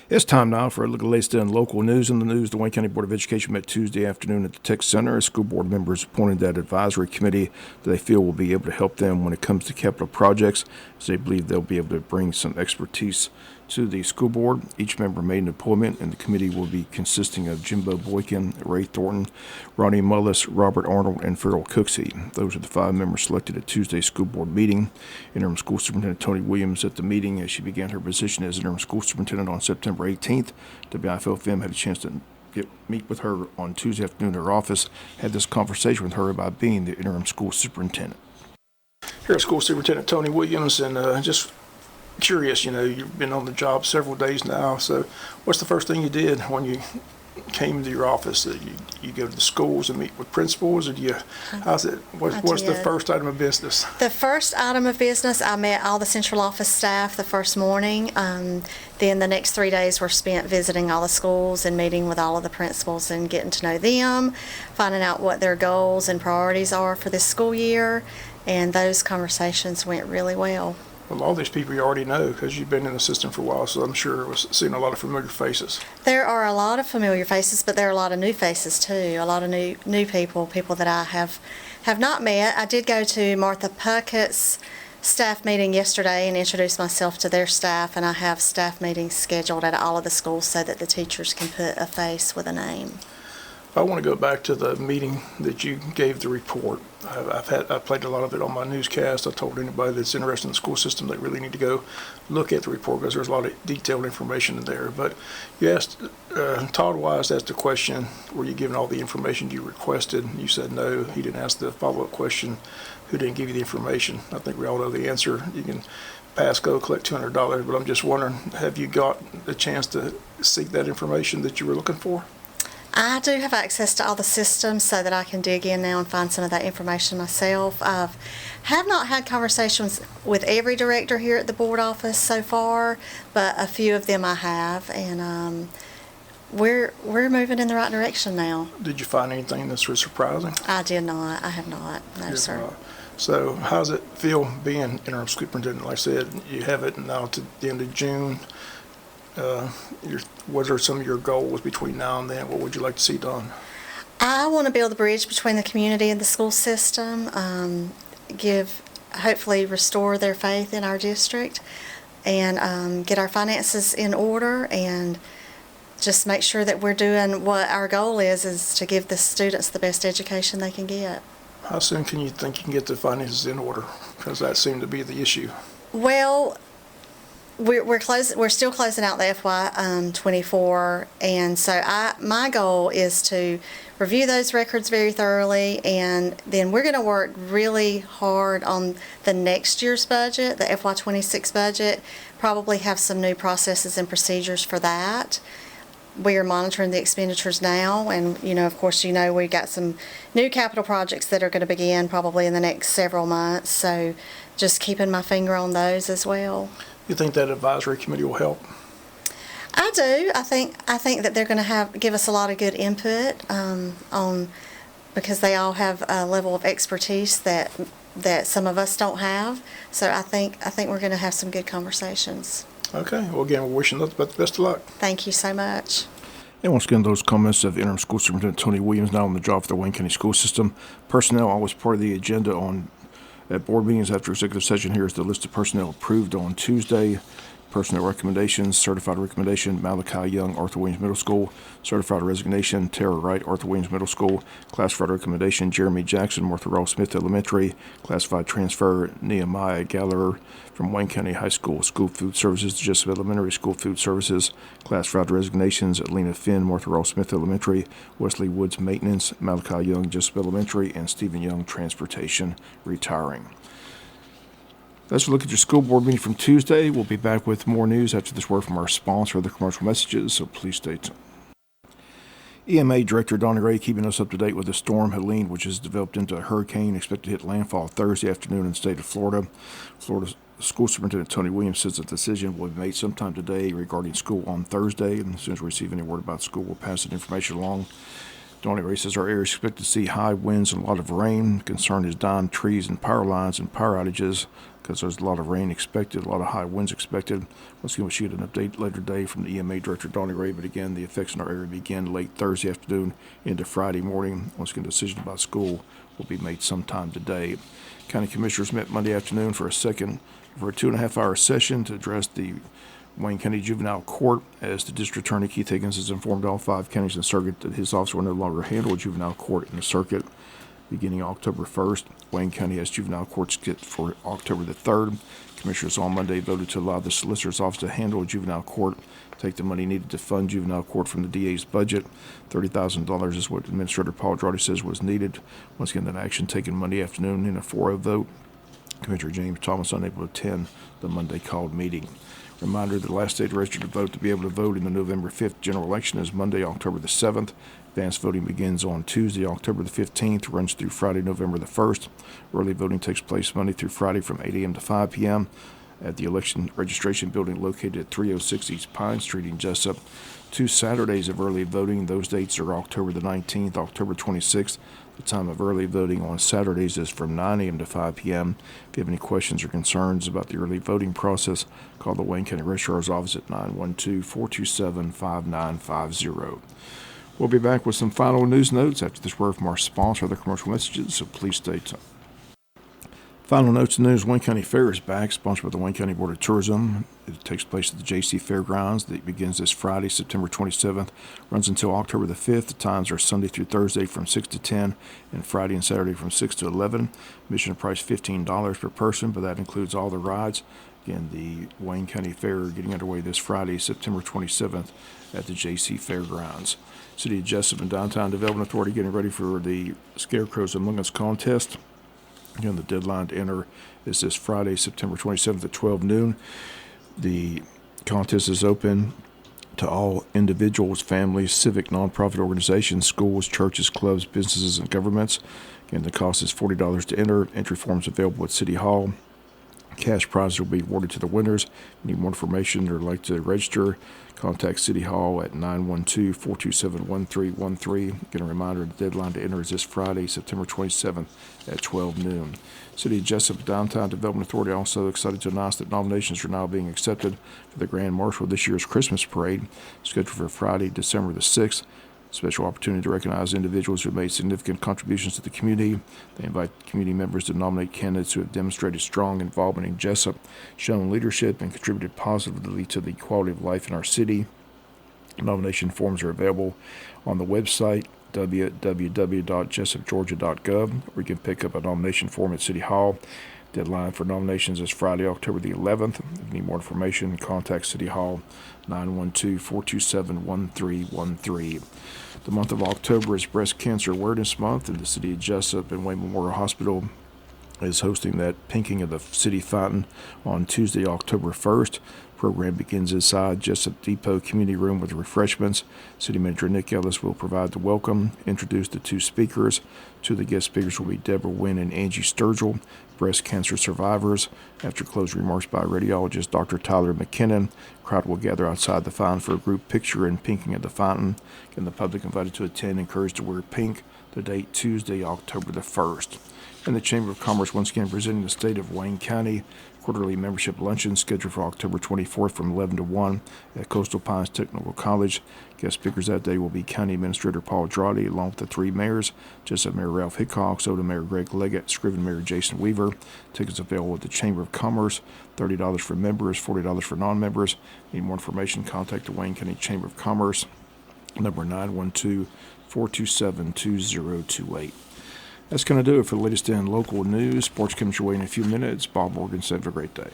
It's time now for a look at the latest in local news. In the news, the Wayne County Board of Education met Tuesday afternoon at the Tech Center. School board members appointed that advisory committee that they feel will be able to help them when it comes to capital projects, as they believe they'll be able to bring some expertise to the school board. Each member made an appointment, and the committee will be consisting of Jimbo Boykin, Ray Thornton, Ronnie Mullis, Robert Arnold, and Farrell Cooksey. Those are the 5 members selected at Tuesday's school board meeting. Interim School Superintendent Tony Williams at the meeting as she began her position as interim school superintendent on September 18th. WIFO-FM had a chance to meet with her on Tuesday afternoon in her office, had this conversation with her about being the interim school superintendent. Here at School Superintendent Tony Williams, and just curious, you've been on the job several days now, so what's the first thing you did when you came to your office? You go to the schools and meet with principals, or what's the first item of business? The first item of business, I met all the central office staff the first morning. Then the next 3 days were spent visiting all the schools and meeting with all of the principals and getting to know them, finding out what their goals and priorities are for this school year, and those conversations went really well. Well, all these people you already know because you've been in the system for a while, so I'm sure it was seeing a lot of familiar faces. There are a lot of familiar faces, but there are a lot of new faces too. A lot of new people that I have not met. I did go to Martha Puckett's staff meeting yesterday and introduce myself to their staff, and I have staff meetings scheduled at all of the schools so that the teachers can put a face with a name. I want to go back to the meeting that you gave the report. I played a lot of it on my newscast. I told anybody that's interested in the school system they really need to go look at the report because there's a lot of detailed information in there. But you asked, Todd Wise asked a question, were you given all the information you requested? You said no. He didn't ask the follow-up question, who didn't give you the information? I think we all know the answer. You can pass go, collect $200, but I'm just wondering, have you got a chance to seek that information that you were looking for? I do have access to all the systems so that I can dig in now and find some of that information myself. I have not had conversations with every director here at the board office so far, but a few of them I have, and we're moving in the right direction now. Did you find anything that's really surprising? I did not. I have not. No, sir. So how does it feel being interim superintendent? Like I said, you have it now to the end of June. What are some of your goals between now and then? What would you like to see done? I want to build a bridge between the community and the school system, hopefully restore their faith in our district, and get our finances in order, and just make sure that we're doing what our goal is to give the students the best education they can get. How soon can you think you can get the finances in order? Because that seemed to be the issue. Well, we're still closing out the FY24, and so my goal is to review those records very thoroughly, and then we're going to work really hard on the next year's budget, the FY26 budget. Probably have some new processes and procedures for that. We are monitoring the expenditures now, and of course, we got some new capital projects that are going to begin probably in the next several months. So, just keeping my finger on those as well. You think that advisory committee will help? I do. I think that they're going to give us a lot of good input because they all have a level of expertise that some of us don't have. So I think we're going to have some good conversations. Okay. Well, again, we're wishing you the best of luck. Thank you so much. And once again, those comments of interim school superintendent Tony Williams, now on the job for the Wayne County school system. Personnel always part of the agenda at board meetings after executive session. Here is the list of personnel approved on Tuesday. Personnel recommendations: certified recommendation, Malachi Young, Arthur Williams Middle School. Certified resignation, Tara Wright, Arthur Williams Middle School. Classified recommendation, Jeremy Jackson, Martha Ross Smith Elementary. Classified transfer, Nehemiah Gallagher from Wayne County High School. School food services, Jesup Elementary School food services. Classified resignations, Lena Finn, Martha Ross Smith Elementary. Wesley Woods Maintenance, Malachi Young, Jesup Elementary, and Stephen Young Transportation retiring. That's a look at your school board meeting from Tuesday. We'll be back with more news after this word from our sponsor, the commercial messages, so please stay tuned. EMA Director Donnie Ray keeping us up to date with the storm Helene, which has developed into a hurricane expected to hit landfall Thursday afternoon in the state of Florida. Florida School Superintendent Tony Williams says a decision will be made sometime today regarding school on Thursday, and as soon as we receive any word about school, we'll pass that information along. Donnie Ray says our area is expected to see high winds and a lot of rain. Concern is downed trees and power lines and power outages because there's a lot of rain expected, a lot of high winds expected. Once again, we'll shoot an update later today from the EMA Director, Donnie Ray. But again, the effects in our area begin late Thursday afternoon into Friday morning. Once again, a decision about school will be made sometime today. County Commissioners met Monday afternoon for a 2.5-hour session to address the Wayne County Juvenile Court, as the District Attorney Keith Higgins has informed all 5 counties in the circuit that his office will no longer handle juvenile court in the circuit beginning October 1st. Wayne County has juvenile courts scheduled for October the 3rd. Commissioners on Monday voted to allow the Solicitor's Office to handle juvenile court, take the money needed to fund juvenile court from the DA's budget. $30,000 is what Administrator Paul Drawdy says was needed. Once again, that action taken Monday afternoon in a 4-0 vote. Commissioner James Thomas unable to attend the Monday called meeting. Reminder, the last day to register to vote to be able to vote in the November 5th general election is Monday, October the 7th. Advanced voting begins on Tuesday, October the 15th, runs through Friday, November the 1st. Early voting takes place Monday through Friday from 8 a.m. to 5 p.m. at the election registration building located at 306 East Pine Street in Jesup. 2 Saturdays of early voting. Those dates are October the 19th, October 26th. The time of early voting on Saturdays is from 9 a.m. to 5 p.m. If you have any questions or concerns about the early voting process, call the Wayne County Registrar's Office at 912-427-5950. We'll be back with some final news notes after this word from our sponsor, other commercial messages, so please stay tuned. Final notes and news: Wayne County Fair is back, sponsored by the Wayne County Board of Tourism. It takes place at the JC Fairgrounds. It begins this Friday, September 27th, runs until October the 5th. The times are Sunday through Thursday from 6 to 10 and Friday and Saturday from 6 to 11. Admission price $15 per person, but that includes all the rides. Again, the Wayne County Fair getting underway this Friday, September 27th at the JC Fairgrounds. City of Jesup and Downtown Development Authority getting ready for the Scarecrows Among Us contest. Again, the deadline to enter is this Friday, September 27th at 12 noon. The contest is open to all individuals, families, civic, nonprofit organizations, schools, churches, clubs, businesses, and governments. Again, the cost is $40 to enter. Entry forms available at City Hall. Cash prizes will be awarded to the winners. If you need more information or like to register, contact City Hall at 912-427-1313. Again, a reminder, the deadline to enter is this Friday, September 27th at 12 noon. City of Jesup Downtown Development Authority also excited to announce that nominations are now being accepted for the Grand Marshal of this year's Christmas Parade, scheduled for Friday, December the 6th. Special opportunity to recognize individuals who have made significant contributions to the community. They invite community members to nominate candidates who have demonstrated strong involvement in Jesup, shown leadership, and contributed positively to the quality of life in our city. Nomination forms are available on the website www.jesupgeorgia.gov, where you can pick up a nomination form at City Hall. Deadline for nominations is Friday, October the 11th. If you need more information, contact City Hall, 912-427-1313. The month of October is Breast Cancer Awareness Month, and the City of Jesup and Wayne Memorial Hospital is hosting that pinking of the city fountain on Tuesday, October 1st. Program begins inside Jesup Depot Community Room with refreshments. City Manager Nick Ellis will provide the welcome, introduce the 2 speakers. 2 of the guest speakers will be Deborah Wynn and Angie Sturgill, breast cancer survivors. After closing remarks by radiologist Dr. Tyler McKinnon, crowd will gather outside the fountain for a group picture and pinking of the fountain. And the public invited to attend, encouraged to wear pink. The date Tuesday, October the 1st. And the Chamber of Commerce once again presenting the state of Wayne County. Quarterly membership luncheon scheduled for October 24th from 11 to 1 at Coastal Pines Technical College. Guest speakers that day will be County Administrator Paul Drawdy, along with the 3 mayors, Jesup Mayor Ralph Hickok, Soda Mayor Greg Leggett, Scriven Mayor Jason Weaver. Tickets available at the Chamber of Commerce, $30 for members, $40 for non-members. Need more information, contact the Wayne County Chamber of Commerce, number 912-427-2028. That's going to do it for the latest in local news. Sports comes your way in a few minutes. Bob Morgan said, have a great day.